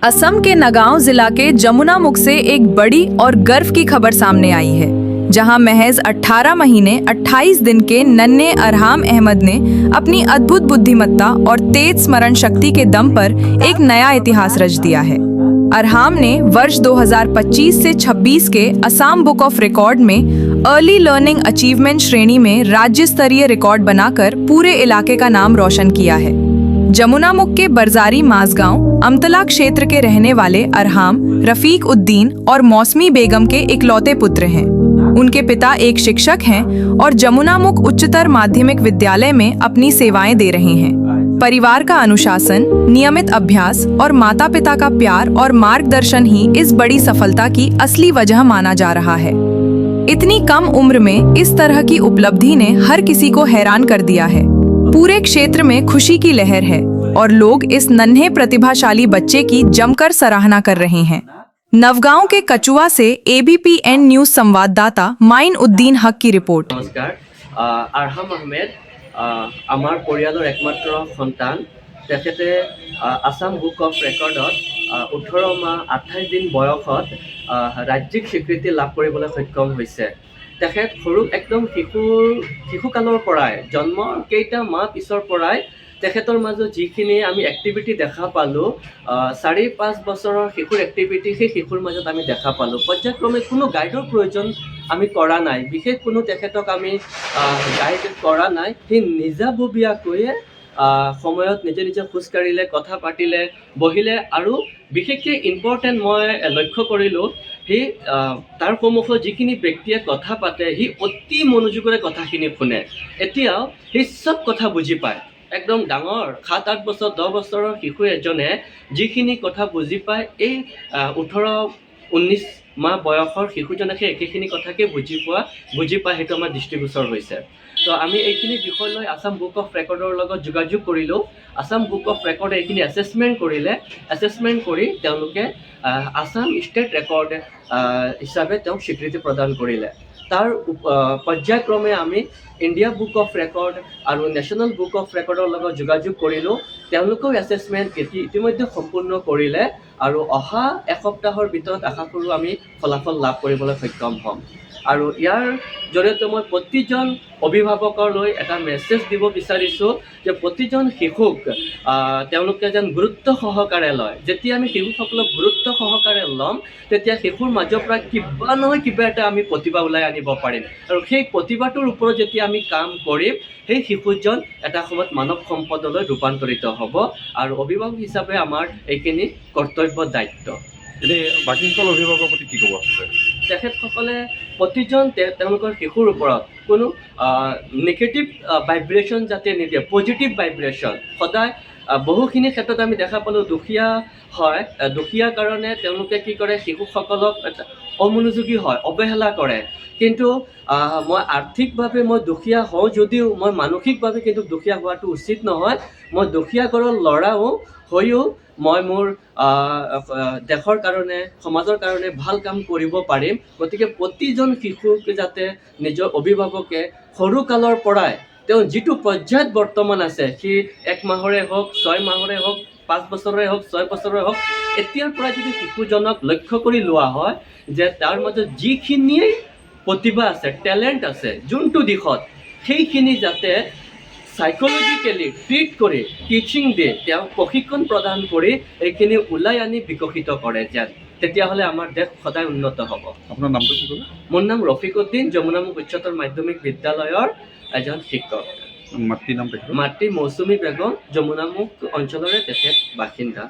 असम के नगांव जिला के जमुनामुख से एक बड़ी और गर्व की खबर सामने आई है, जहां महज 18 महीने 28 दिन के नन्हे अरहाम अहमद ने अपनी अद्भुत बुद्धिमत्ता और तेज स्मरण शक्ति के दम पर एक नया इतिहास रच दिया है। अरहाम ने वर्ष 2025 से 26 के असम बुक ऑफ रिकॉर्ड में अर्ली लर्निंग अचीवमेंट श्रेणी में राज्य स्तरीय रिकॉर्ड बनाकर पूरे इलाके का नाम रोशन किया है। जमुनामुख के बरजारी माजगांव अमतला क्षेत्र के रहने वाले अरहाम रफीक उद्दीन और मौसमी बेगम के इकलौते पुत्र हैं। उनके पिता एक शिक्षक हैं और जमुनामुख उच्चतर माध्यमिक विद्यालय में अपनी सेवाएं दे रहे हैं। परिवार का अनुशासन, नियमित अभ्यास और माता पिता का प्यार और मार्गदर्शन ही इस बड़ी सफलता की असली वजह माना जा रहा है। इतनी कम उम्र में इस तरह की उपलब्धि ने हर किसी को हैरान कर दिया है। पूरे क्षेत्र में खुशी की लहर है और लोग इस नन्हे प्रतिभाशाली बच्चे की जमकर सराहना कर रहे हैं। नवगांव के कचुआ से ABPN न्यूज संवाददाता माइन उद्दीन हक की रिपोर्ट। नमस्कार। আৰহাম আহমেদ আমাৰ পৰিয়ালৰ একমাত্ৰ সন্তান। তেখেতে আসাম বুক অফ ৰেকৰ্ডত 18 মাহ 28 দিন বয়সত ৰাজ্যিক স্বীকৃতি লাভ কৰিবলৈ সক্ষম হৈছে। তেখেত সৰু একদম শিশুকালৰ পৰাই জন্মৰ কেইটা মাহ পিছৰ পৰাই তেখেতৰ মাজত যিখিনি আমি এক্টিভিটি দেখা পালোঁ, 4-5 বছৰৰ শিশুৰ এক্টিভিটি সেই শিশুৰ মাজত আমি দেখা পালোঁ। পৰ্যায়ক্ৰমে কোনো গাইডৰ প্ৰয়োজন আমি কৰা নাই, বিশেষ কোনো তেখেতক আমি গাইড কৰা নাই। সি নিজাববীয়াকৈয়ে সময়ত নিজে নিজে খোজকাঢ়িলে, কথা পাতিলে, বহিলে আৰু বিশেষকৈ ইম্পৰ্টেণ্ট মই লক্ষ্য কৰিলোঁ, সি তাৰ সন্মুখত যিখিনি ব্যক্তিয়ে কথা পাতে সি অতি মনোযোগেৰে কথাখিনি শুনে। এতিয়াও সি চব কথা বুজি পায়। একদম ডাঙৰ 7-8 বছৰ 10 বছৰৰ শিশু এজনে যিখিনি কথা বুজি পায়, এই 18-19 মাহ বয়সৰ শিশুজনে সেই একেখিনি কথাকে বুজি পায়, সেইটো আমাৰ দৃষ্টিগোচৰ হৈছে। তো আমি এইখিনি বিষয় লৈ আসাম বুক অফ ৰেকৰ্ডৰ লগত যোগাযোগ কৰিলোঁ। আসাম বুক অফ ৰেকৰ্ডে এইখিনি এছেছমেণ্ট কৰিলে। এছেছমেণ্ট কৰি তেওঁলোকে আসাম ষ্টেট ৰেকৰ্ড হিচাপে তেওঁক স্বীকৃতি প্ৰদান কৰিলে। তাৰ পৰ্যায়ক্ৰমে আমি ইণ্ডিয়া বুক অফ ৰেকৰ্ড আৰু নেশ্যনেল বুক অফ ৰেকৰ্ডৰ লগত যোগাযোগ কৰিলোঁ। তেওঁলোকেও এছেছমেণ্ট ইতিমধ্যে সম্পূৰ্ণ কৰিলে আৰু অহা এসপ্তাহৰ ভিতৰত আশা কৰোঁ আমি ফলাফল লাভ কৰিবলৈ সক্ষম হ'ম। আৰু ইয়াৰ জৰিয়তে মই প্ৰতিজন অভিভাৱকলৈ এটা মেছেজ দিব বিচাৰিছোঁ যে প্ৰতিজন শিশুক তেওঁলোকে যেন গুৰুত্ব সহকাৰে লয়। যেতিয়া আমি শিশুসকলক গুৰুত্ব সহকাৰে ল'ম, তেতিয়া শিশুৰ মাজৰ পৰা কিবা নহয় কিবা এটা আমি প্ৰতিভা ওলাই আনিব পাৰিম। আৰু সেই প্ৰতিভাটোৰ ওপৰত যেতিয়া আমি কাম কৰিম, সেই শিশুজন এটা সময়ত মানৱ সম্পদলৈ ৰূপান্তৰিত হ'ব। আৰু অভিভাৱক হিচাপে আমাৰ এইখিনি কৰ্তব্য দায়িত্ব। এনে বাকীসকল অভিভাৱকৰ প্ৰতি কি ক'ব আছে? তেখেতসকলে প্ৰতিজন তেওঁলোকৰ শিশুৰ ওপৰত কোনো নিগেটিভ ভাইব্ৰেশ্যন যাতে নিদিয়ে, পজিটিভ ভাইব্ৰেশ্যন সদায়। বহুখিনি ক্ষেত্ৰত আমি দেখা পালোঁ দুখীয়া হয়, দুখীয়া কাৰণে তেওঁলোকে কি কৰে, শিশুসকলক অমনোযোগী হয়, অৱহেলা কৰে। কিন্তু মই আৰ্থিকভাৱে মই দুখীয়া হওঁ যদিও মই মানসিকভাৱে কিন্তু দুখীয়া হোৱাটো উচিত নহয়। মই দুখীয়া ঘৰৰ ল'ৰাও হৈও মই মোৰ দেশৰ কাৰণে, সমাজৰ কাৰণে ভাল কাম কৰিব পাৰিম। গতিকে প্ৰতিজন শিশুক যাতে নিজৰ অভিভাৱকে সৰুকালৰ পৰাই তেওঁ যিটো পৰ্যায়ত বৰ্তমান আছে, সি 1 মাহৰে হওক, 6 মাহৰে হওক, 5 বছৰৰে হওক, 6 বছৰৰে হওক, এতিয়াৰ পৰাই যদি শিশুজনক লক্ষ্য কৰি লোৱা হয় যে তাৰ মাজত যিখিনিয়েই প্ৰতিভা আছে, টেলেণ্ট আছে, যোনটো দিশত, সেইখিনি যাতে সাইকোলজিকেলি ট্ৰিট কৰি, টিচিং দি, তেওঁক প্ৰশিক্ষণ প্ৰদান কৰি এইখিনি ওলাই আনি বিকশিত কৰে যেন, তেতিয়াহ'লে আমাৰ দেশ সদায় উন্নত হ'ব। আপোনাৰ নামটো কি ক'লে? মোৰ নাম ৰফিক উদ্দিন, যমুনামুখ উচ্চতৰ মাধ্যমিক বিদ্যালয়ৰ এজন শিক্ষক। মাতৃৰ নাম তেখেতৰ? মাতৃ মৌচুমী বেগম, যমুনামুখ অঞ্চলৰে তেখেত বাসিন্দা।